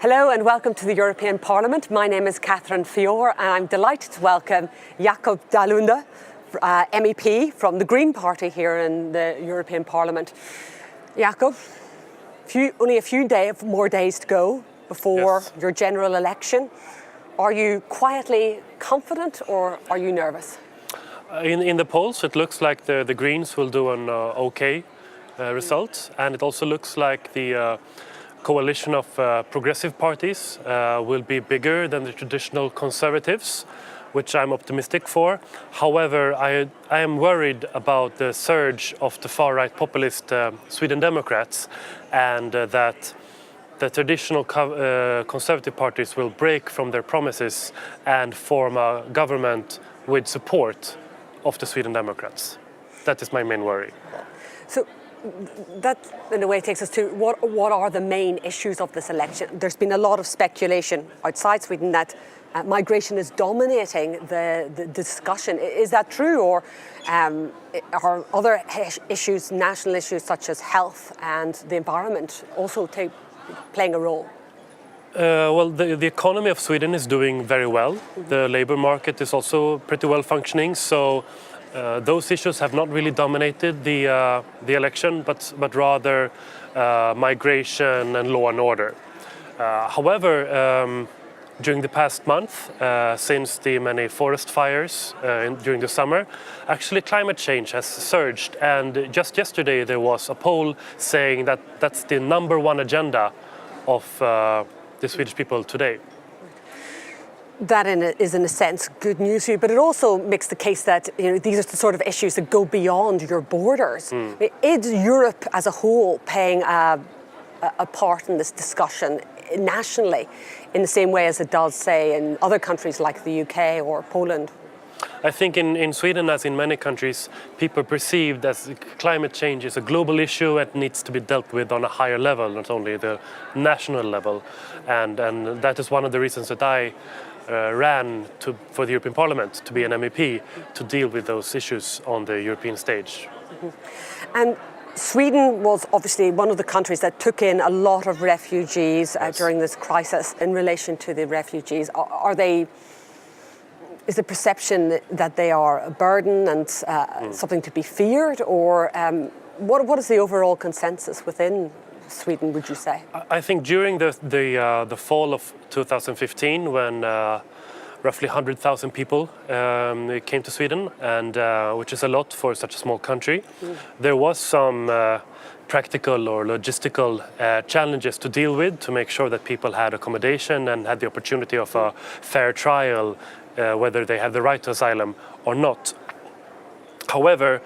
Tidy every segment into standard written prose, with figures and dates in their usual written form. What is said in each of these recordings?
Hello and welcome to the European Parliament. My name is Catherine Fior and I'm delighted to welcome Jakob Dalunde, MEP from the Green Party here in the European Parliament. Jakob, only a few more days to go before your general election. Are you quietly confident or are you nervous? In the polls, it looks like the Greens will do an okay result, and it also looks like the coalition of progressive parties will be bigger than the traditional conservatives, which I'm optimistic for. However, I am worried about the surge of the far-right populist Sweden Democrats, and that the traditional conservative parties will break from their promises and form a government with support of the Sweden Democrats. That is my main worry. So that, in a way, takes us to what are the main issues of this election? There's been a lot of speculation outside Sweden that migration is dominating the discussion. Is that true, or are other issues, national issues such as health and the environment, also playing a role? Well, the economy of Sweden is doing very well. Mm-hmm. The labor market is also pretty well functioning, so those issues have not really dominated the election, but rather migration and law and order. However, during the past month, since the many forest fires during the summer, actually climate change has surged, and just yesterday there was a poll saying that that's the #1 agenda of the Swedish people today. That is, in a sense, good news for you, but it also makes the case that these are the sort of issues that go beyond your borders. Is Europe as a whole playing a part in this discussion nationally in the same way as it does, say, in other countries like the UK or Poland? I think in Sweden, as in many countries, people perceive that climate change is a global issue and needs to be dealt with on a higher level, not only the national level. And that is one of the reasons that I ran for the European Parliament, to be an MEP, to deal with those issues on the European stage. Mm-hmm. And Sweden was obviously one of the countries that took in a lot of refugees during this crisis. In relation to the refugees, is the perception that they are a burden and something to be feared, or what is the overall consensus within Sweden, would you say? I think during the fall of 2015, when roughly 100,000 people came to Sweden, and which is a lot for such a small country, there was some practical or logistical challenges to deal with to make sure that people had accommodation and had the opportunity of a fair trial, whether they have the right to asylum or not. However,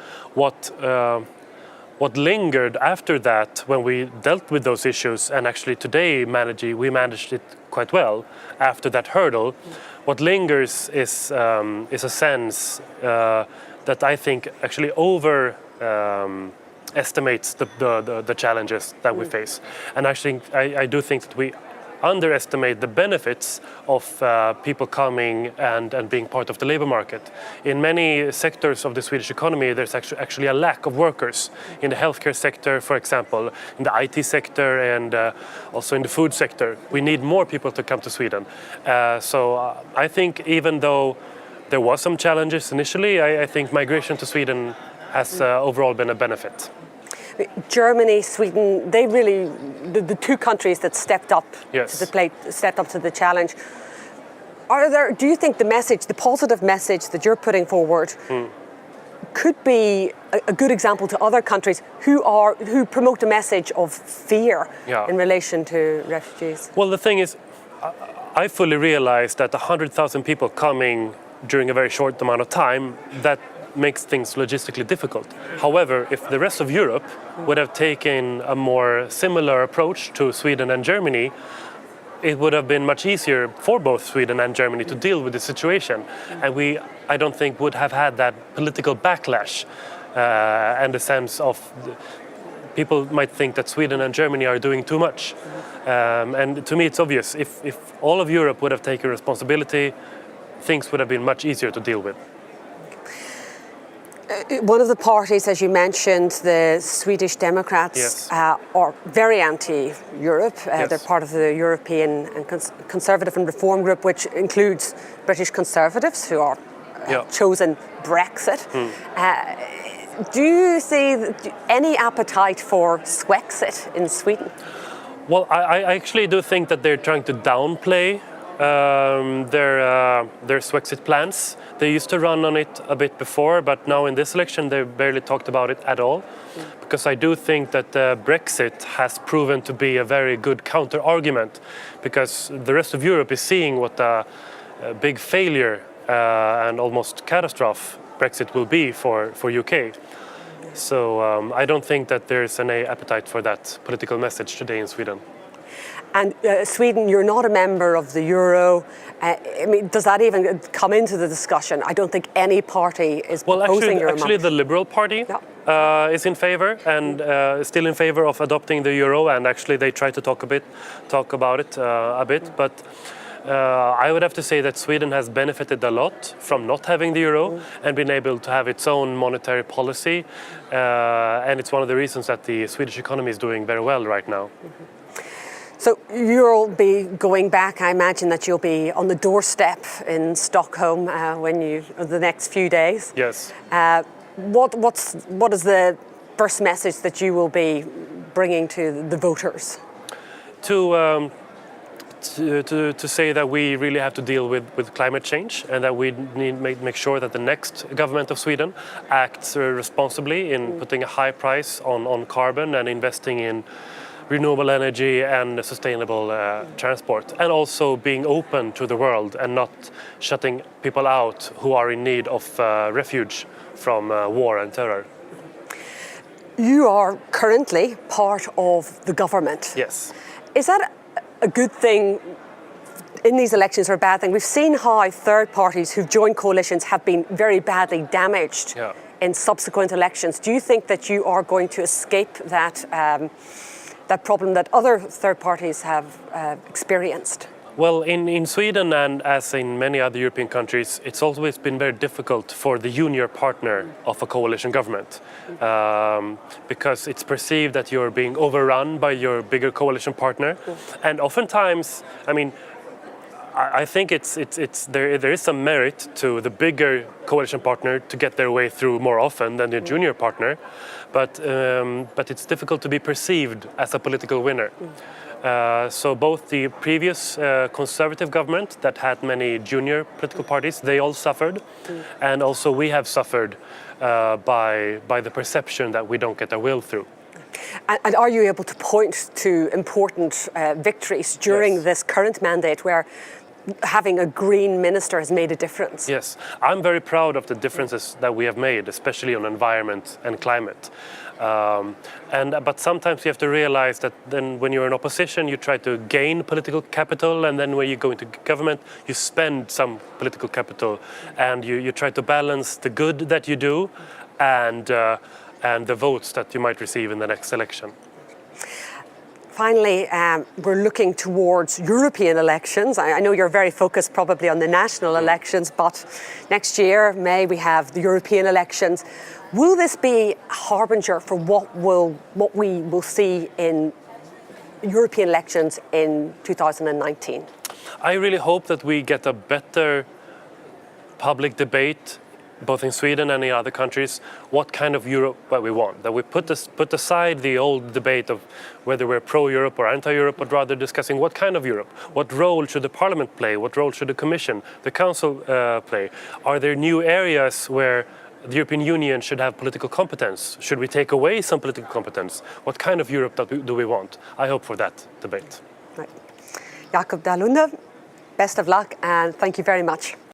what lingered after that, when we dealt with those issues, and actually today we managed it quite well after that hurdle, what lingers is a sense that I think actually estimates the challenges that we face. And I do think that we underestimate the benefits of people coming and being part of the labor market. In many sectors of the Swedish economy, there's actually a lack of workers. In the healthcare sector, for example, in the IT sector, and also in the food sector. We need more people to come to Sweden. So I think even though there was some challenges initially, I think migration to Sweden has overall been a benefit. Germany, Sweden, they really, the two countries that stepped up to the plate, stepped up to the challenge. Do you think the positive message that you're putting forward could be a good example to other countries who promote a message of fear in relation to refugees? Well, the thing is, I fully realize that 100,000 people coming during a very short amount of time, that makes things logistically difficult. However, if the rest of Europe would have taken a more similar approach to Sweden and Germany, it would have been much easier for both Sweden and Germany to deal with the situation. And I don't think, would have had that political backlash and the sense of people might think that Sweden and Germany are doing too much. And to me, it's obvious. If all of Europe would have taken responsibility, things would have been much easier to deal with. One of the parties, as you mentioned, the Swedish Democrats, Yes. are very anti-Europe. Yes. They're part of the European and Conservative and Reform Group, which includes British Conservatives who are chosen Brexit. Do you see any appetite for Swexit in Sweden? Well, I actually do think that they're trying to downplay their Swexit plans. They used to run on it a bit before, but now in this election they barely talked about it at all. Because I do think that Brexit has proven to be a very good counter-argument, because the rest of Europe is seeing what a big failure and almost catastrophe Brexit will be for UK. So I don't think that there's any appetite for that political message today in Sweden. And Sweden, you're not a member of the euro. I mean, does that even come into the discussion? I don't think any party is proposing your Actually, the Liberal Party is in favor and still in favor of adopting the euro. And actually, they try to talk about it a bit. But I would have to say that Sweden has benefited a lot from not having the euro and been able to have its own monetary policy. And it's one of the reasons that the Swedish economy is doing very well right now. So you'll be going back. I imagine that you'll be on the doorstep in Stockholm the next few days. Yes. What is the first message that you will be bringing to the voters? To say that we really have to deal with climate change, and that we need to make sure that the next government of Sweden acts responsibly in putting a high price on carbon and investing in renewable energy and sustainable transport, and also being open to the world and not shutting people out who are in need of refuge from war and terror. You are currently part of the government. Yes. Is that a good thing in these elections or a bad thing? We've seen how third parties who've joined coalitions have been very badly damaged in subsequent elections. Do you think that you are going to escape that problem that other third parties have experienced? Well, in Sweden, and as in many other European countries, it's always been very difficult for the junior partner of a coalition government, because it's perceived that you're being overrun by your bigger coalition partner. And oftentimes, I mean, I think there is some merit to the bigger coalition partner to get their way through more often than the junior partner, but it's difficult to be perceived as a political winner. So both the previous conservative government that had many junior political parties, they all suffered, and also we have suffered by the perception that we don't get our will through. And are you able to point to important victories during this current mandate where having a green minister has made a difference? Yes, I'm very proud of the differences that we have made, especially on environment and climate. But sometimes you have to realize that then when you're in opposition, you try to gain political capital, and then when you go into government, you spend some political capital, and you try to balance the good that you do and the votes that you might receive in the next election. Finally, we're looking towards European elections. I know you're very focused probably on the national elections, but next year, May, we have the European elections. Will this be a harbinger for what we will see in European elections in 2019? I really hope that we get a better public debate, both in Sweden and in other countries, what kind of Europe we want. That we put aside the old debate of whether we're pro-Europe or anti-Europe, but rather discussing what kind of Europe. What role should the Parliament play? What role should the Commission, the Council play? Are there new areas where the European Union should have political competence? Should we take away some political competence? What kind of Europe do we want? I hope for that debate. Right. Jakob Dalunde, best of luck and thank you very much.